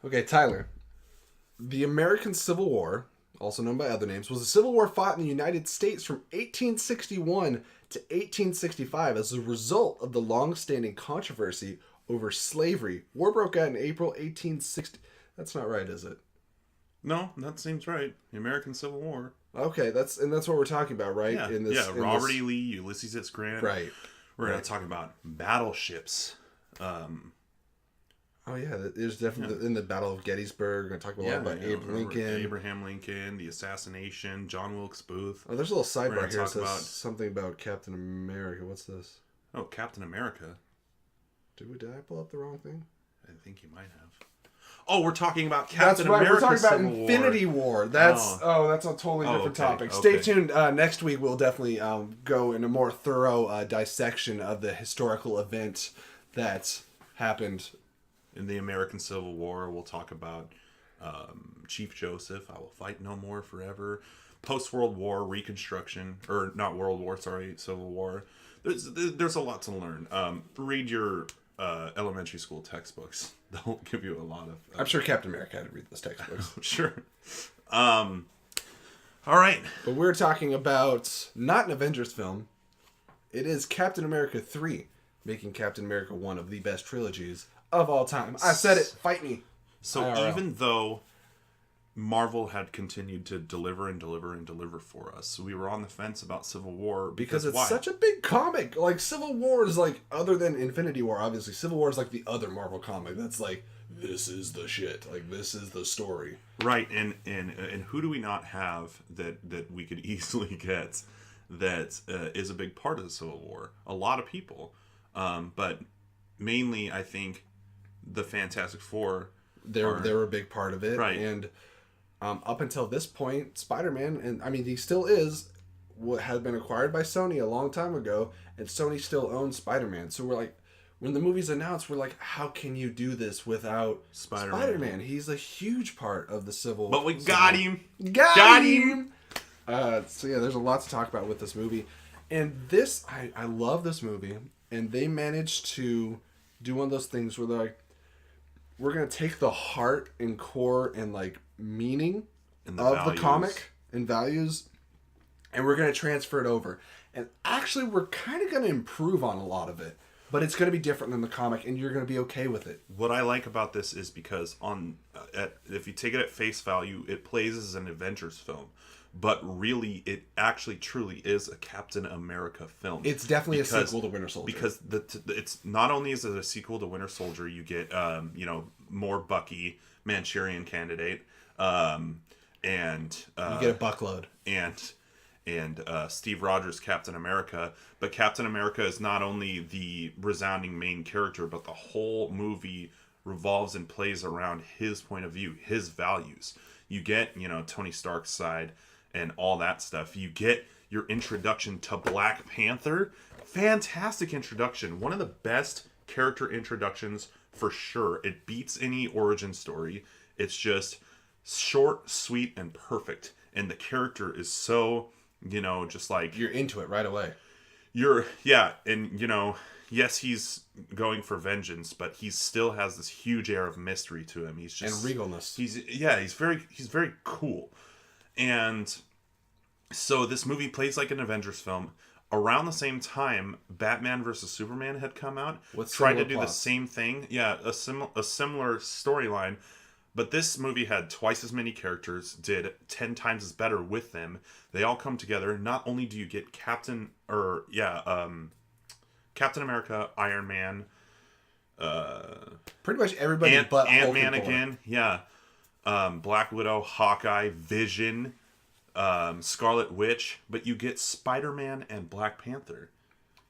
Okay, Tyler. The American Civil War, also known by other names, was a civil war fought in the United States from 1861 to 1865 as a result of the long-standing controversy over slavery. War broke out in April 1860. That's not right, is it? No, that seems right. The American Civil War. Okay, that's what we're talking about, right? Yeah, Robert E. Lee, Ulysses S. Grant. Right. We're going to talk about battleships. Oh yeah, there's definitely in the Battle of Gettysburg. We're going to talk a lot about Abraham Lincoln, the assassination, John Wilkes Booth. Oh, there's a little sidebar here that says something about Captain America. What's this? Oh, Captain America. Did I pull up the wrong thing? I think you might have. Oh, we're talking about Captain America. We're talking about Infinity War. That's a totally different topic. Okay. Stay tuned. Next week we'll definitely go in a more thorough dissection of the historical event that happened in the American Civil War. We'll talk about Chief Joseph. I will fight no more forever. Post-World War Reconstruction, or not World War, sorry, Civil War. There's a lot to learn. Read your elementary school textbooks. They'll give you a lot of... I'm sure Captain America had to read those textbooks. Sure. All right. But we're talking about not an Avengers film. It is Captain America 3, making Captain America one of the best trilogies of all time. I said it. Fight me. So IRL. Even though Marvel had continued to deliver for us, we were on the fence about Civil War because it's such a big comic. Like Civil War is like, other than Infinity War, obviously Civil War is like the other Marvel comic that's like, this is the shit. Like, this is the story. Right. And who do we not have that we could easily get that is a big part of the Civil War? A lot of people, but mainly I think the Fantastic Four. They were a big part of it, right? And up until this point, Spider-Man, and I mean he still is, what had been acquired by Sony a long time ago, and Sony still owns Spider-Man. So we're like, when the movie's announced, we're like, how can you do this without Spider-Man? He's a huge part of the Civil. But we got him. Got him. So yeah, there's a lot to talk about with this movie, and this I love this movie, and they managed to do one of those things where they're like, we're going to take the heart and core and like meaning of the comic and values, and we're going to transfer it over. And actually, we're kind of going to improve on a lot of it, but it's going to be different than the comic, and you're going to be okay with it. What I like about this is because if you take it at face value, it plays as an Avengers film. But really, it actually truly is a Captain America film. It's definitely a sequel to Winter Soldier. Because it's not only is it a sequel to Winter Soldier, you get more Bucky, Manchurian Candidate, and you get a buckload, and Steve Rogers, Captain America. But Captain America is not only the resounding main character, but the whole movie revolves and plays around his point of view, his values. You get Tony Stark's side and all that stuff. You get your introduction to Black Panther. Fantastic introduction. One of the best character introductions for sure. It beats any origin story. It's just short, sweet, and perfect. And the character is so, just like... You're into it right away. Yes, he's going for vengeance, but he still has this huge air of mystery to him. He's just... And regalness. He's very cool. And so this movie plays like an Avengers film. Around the same time, Batman vs. Superman had come out. Tried to do the same thing. Yeah, a similar storyline. But this movie had twice as many characters, did 10 times as better with them. They all come together. Not only do you get Captain America, Iron Man, pretty much everybody but Ant-Man again, yeah. Black Widow, Hawkeye, Vision, Scarlet Witch, but you get Spider-Man and Black Panther,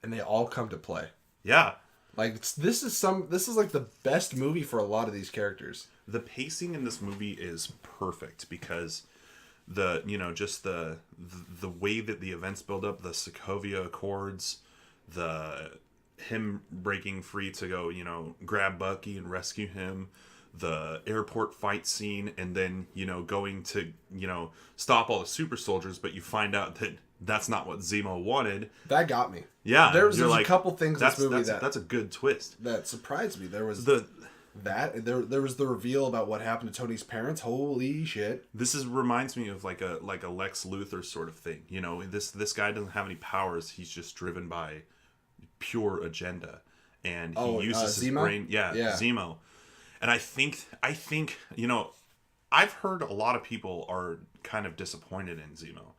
and they all come to play. Yeah, like this is like the best movie for a lot of these characters. The pacing in this movie is perfect because the way that the events build up, the Sokovia Accords, him breaking free to go, grab Bucky and rescue him, the airport fight scene, and then, going to, stop all the super soldiers, but you find out that that's not what Zemo wanted. That got me. Yeah. There's a couple things in this movie that's a good twist. That surprised me. There was that. There was the reveal about what happened to Tony's parents. Holy shit! This reminds me of like a Lex Luthor sort of thing. You know, this guy doesn't have any powers. He's just driven by pure agenda, and he uses his Zemo? brain. Yeah, Zemo. And I think you know, I've heard a lot of people are kind of disappointed in Zemo,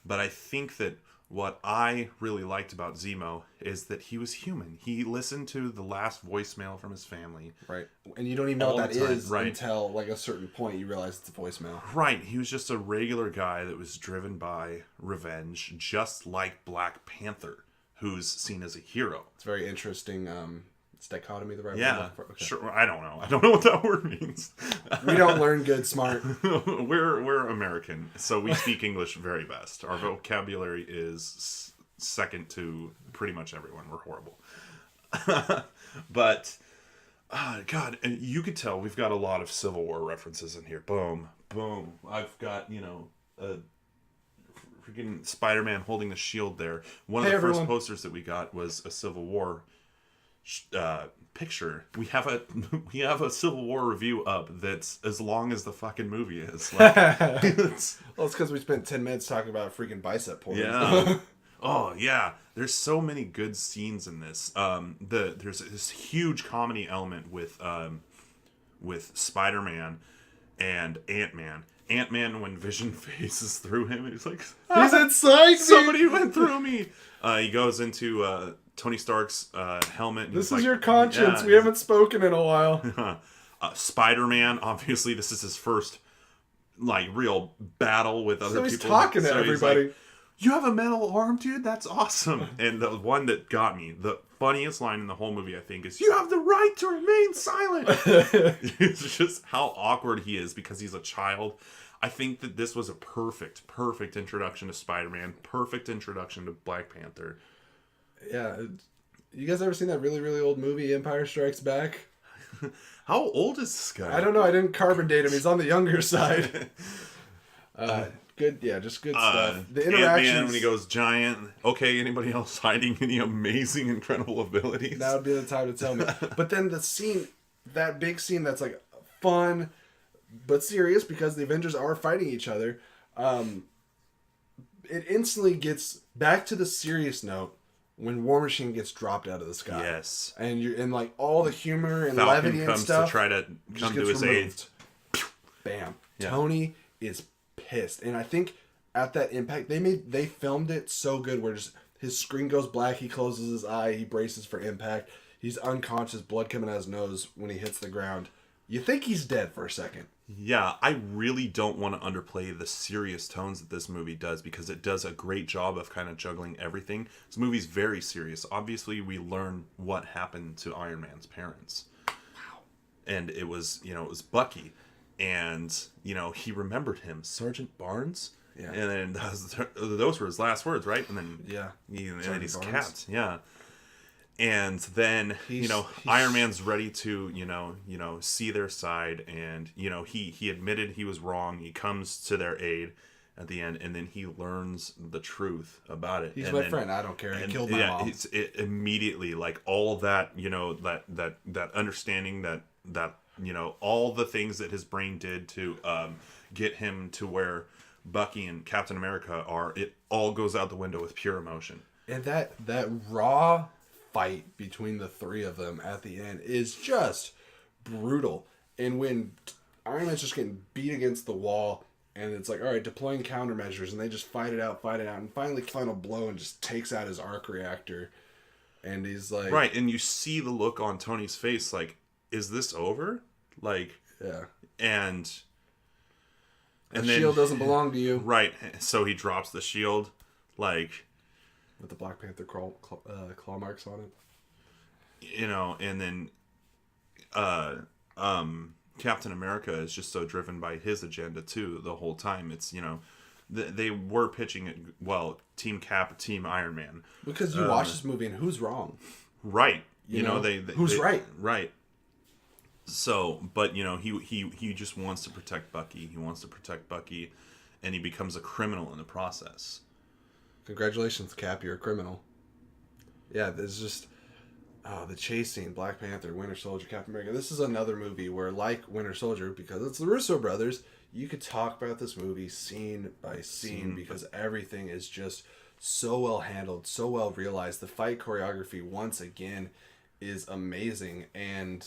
but I think that what I really liked about Zemo is that he was human. He listened to the last voicemail from his family. Right. And you don't even know what that is right. until like a certain point you realize it's a voicemail. Right. He was just a regular guy that was driven by revenge, just like Black Panther, who's seen as a hero. It's very interesting. It's dichotomy the right word? Yeah. Okay. Sure. I don't know. I don't know what that word means. We don't learn good smart. We're American, so we speak English very best. Our vocabulary is second to pretty much everyone. We're horrible. But God, and you could tell we've got a lot of Civil War references in here. Boom, boom. I've got, you know, a freaking Spider-Man holding the shield there. One of the first posters that we got was a Civil War picture. We have a Civil War review up that's as long as the fucking movie is. Like, well, it's because we spent 10 minutes talking about freaking bicep porn. Yeah. Oh yeah. There's so many good scenes in this. There's this huge comedy element with Spider-Man and Ant-Man. Ant-Man, when Vision phases through him, he's like, he's inside. Somebody went through me. He goes into Tony Stark's helmet. And this is your conscience. We haven't spoken in a while. Spider-Man, obviously, this is his first like real battle with other people. He's talking to everybody. Like, you have a metal arm, dude? That's awesome. And the one that got me, the funniest line in the whole movie, I think, is, you have the right to remain silent. It's just how awkward he is because he's a child. I think that this was a perfect introduction to Spider-Man. Perfect introduction to Black Panther. Yeah. You guys ever seen that really, really old movie, Empire Strikes Back? How old is this guy? I don't know. I didn't carbon date him. He's on the younger side. Good. Yeah, just good stuff. The interactions. Ant-Man, when he goes giant. Okay, anybody else hiding any amazing, incredible abilities? That would be the time to tell me. But then the scene, that big scene that's like fun but serious because the Avengers are fighting each other, it instantly gets back to the serious note when War Machine gets dropped out of the sky. Yes. And you're in like all the humor and Falcon levity and comes stuff. to try to come to his aid. Bam. Yeah. Tony is pissed. And I think at that impact, they filmed it so good where just his screen goes black, he closes his eye, he braces for impact. He's unconscious, blood coming out his nose when he hits the ground. You think he's dead for a second. Yeah, I really don't want to underplay the serious tones that this movie does because it does a great job of kind of juggling everything. This movie's very serious. Obviously, we learn what happened to Iron Man's parents. Wow. And it was Bucky. And, he remembered him. Sergeant Barnes? Yeah. And then those were his last words, right? And then yeah, and he's capped. Yeah. And then, Iron Man's ready to, see their side. And, he admitted he was wrong. He comes to their aid at the end. And then he learns the truth about it. He's my friend. I don't care. He killed my mom. It immediately, like, all that, that understanding that, all the things that his brain did to get him to where Bucky and Captain America are, it all goes out the window with pure emotion. And that raw fight between the three of them at the end is just brutal. And when Iron Man's just getting beat against the wall and it's like, all right, deploying countermeasures, and they just fight it out, and finally final blow and just takes out his arc reactor. And he's like... Right, and you see the look on Tony's face, like, is this over? Like... Yeah. And the shield doesn't belong to you. Right, so he drops the shield, like... With the Black Panther claw marks on it. And then Captain America is just so driven by his agenda, too, the whole time. It's, they were pitching it, well, Team Cap, Team Iron Man. Because you watch this movie and who's wrong? Right. Who's right? Right. So, but, he just wants to protect Bucky. He wants to protect Bucky, and he becomes a criminal in the process. Congratulations, Cap, you're a criminal. Yeah, there's just... Oh, the chase scene, Black Panther, Winter Soldier, Captain America. This is another movie where, like Winter Soldier, because it's the Russo brothers, you could talk about this movie scene by scene because everything is just so well handled, so well realized. The fight choreography, once again, is amazing. And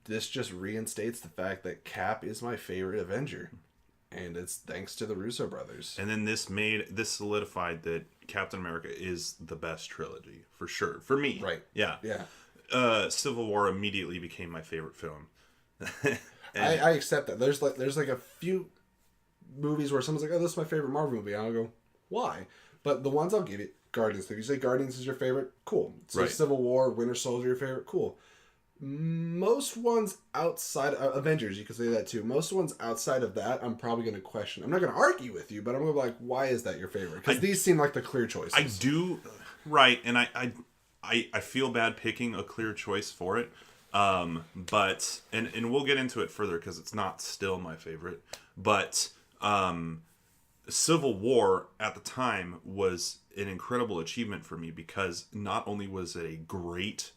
this just reinstates the fact that Cap is my favorite Avenger. And it's thanks to the Russo brothers. And then this solidified that Captain America is the best trilogy for sure for me. Right. Yeah. Yeah. Civil War immediately became my favorite film. I accept that. There's like a few movies where someone's like, "Oh, this is my favorite Marvel movie." I'll go, "Why?" But the ones I'll give it, Guardians. If you say Guardians is your favorite, cool. So right. Civil War, Winter Soldier, your favorite, cool. Most ones outside Avengers, you could say that too. Most ones outside of that, I'm probably going to question. I'm not going to argue with you, but I'm going to be like, why is that your favorite? Because these seem like the clear choices. I do, right, and I feel bad picking a clear choice for it, but and we'll get into it further because it's not still my favorite, but Civil War at the time was an incredible achievement for me because not only was it a great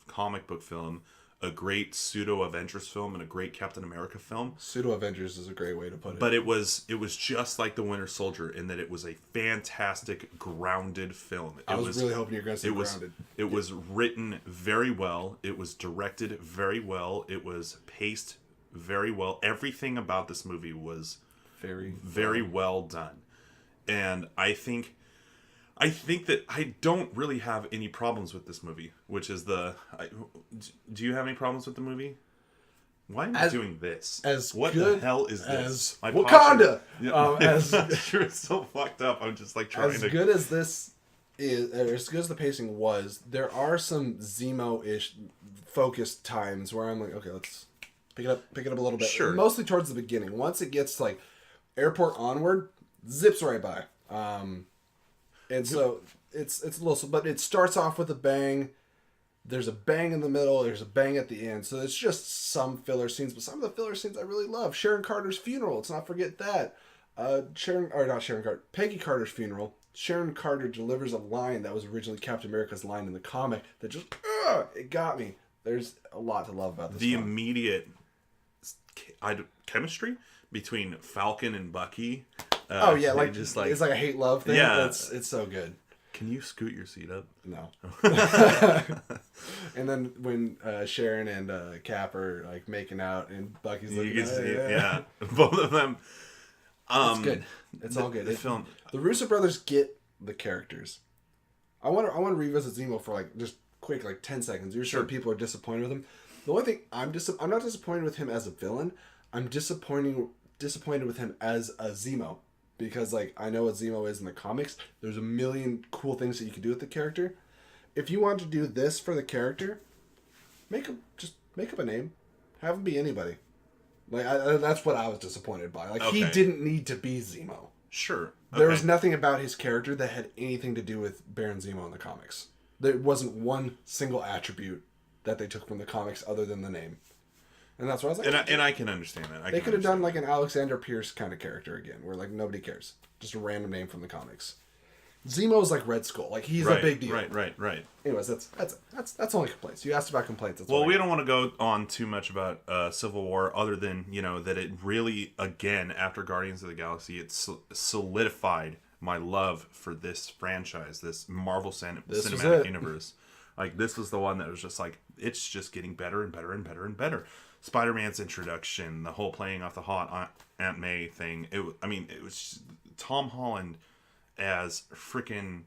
comic book film, a great pseudo Avengers film, and a great Captain America film. Pseudo Avengers is a great way to put it. But it was just like the Winter Soldier in that it was a fantastic grounded film. I was really hoping you were going to say grounded. It was written very well. It was directed very well. It was paced very well. Everything about this movie was very well done. And I think that I don't really have any problems with this movie, which is do you have any problems with the movie? Why am I doing this? What the hell is this? My Wakanda! You're so fucked up. I'm just like trying as good as this is, or as good as the pacing was, there are some Zemo-ish focused times where I'm like, okay, let's pick it up a little bit. Sure. Mostly towards the beginning. Once it gets like airport onward, zips right by. And so it's a little, but it starts off with a bang. There's a bang in the middle. There's a bang at the end. So it's just some filler scenes, but some of the filler scenes I really love. Sharon Carter's funeral. Let's not forget that. Peggy Carter's funeral. Sharon Carter delivers a line that was originally Captain America's line in the comic that just, it got me. There's a lot to love about this. The immediate chemistry between Falcon and Bucky. It's like a hate-love thing. Yeah. It's so good. Can you scoot your seat up? No. And then when Sharon and Cap are like making out and Bucky's looking at it. Yeah. Both of them. It's good. It's all good. The Russo brothers get the characters. I want to revisit Zemo for like just quick 10 seconds. You're sure people are disappointed with him. The only thing I'm not disappointed with him as a villain. I'm disappointed with him as a Zemo. Because, I know what Zemo is in the comics. There's a million cool things that you can do with the character. If you want to do this for the character, make up a name. Have him be anybody. That's what I was disappointed by. He didn't need to be Zemo. Sure. Okay. There was nothing about his character that had anything to do with Baron Zemo in the comics. There wasn't one single attribute that they took from the comics other than the name. And that's what I was like. And I can understand that. They could have done an Alexander Pierce kind of character again, where nobody cares, just a random name from the comics. Zemo's like Red Skull, he's a big deal. Right. Anyways, that's only complaints. You asked about complaints. We don't want to go on too much about Civil War, other than that it really, again, after Guardians of the Galaxy, it solidified my love for this franchise, this Marvel Cinematic Universe. This was the one that was just it's just getting better and better and better and better. Spider-Man's introduction, the whole playing off the hot Aunt May thing. It was Tom Holland as freaking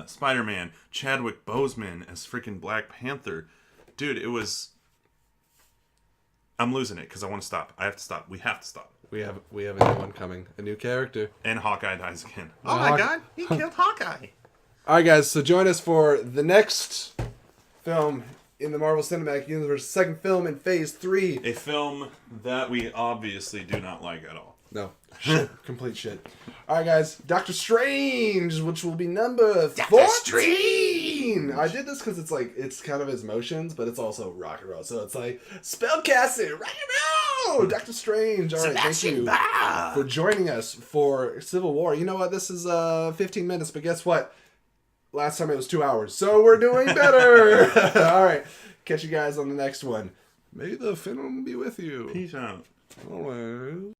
Spider-Man, Chadwick Boseman as freaking Black Panther. Dude, it was... I'm losing it because I want to stop. I have to stop. We have to stop. We have a new one coming. A new character. And Hawkeye dies again. Oh my god, he killed Hawkeye. Alright guys, so join us for the next film in the Marvel Cinematic Universe, second film in Phase 3. A film that we obviously do not like at all. No. Shit. Complete shit. Alright guys, Doctor Strange, which will be number 14! I did this because it's kind of his motions, but it's also rock and roll. So it's spellcasting, rock and roll! Doctor Strange. Alright, thank you for joining us for Civil War. You know what? This is 15 minutes, but guess what? Last time it was 2 hours, so we're doing better. All right. Catch you guys on the next one. May the film be with you. Peace out. Always.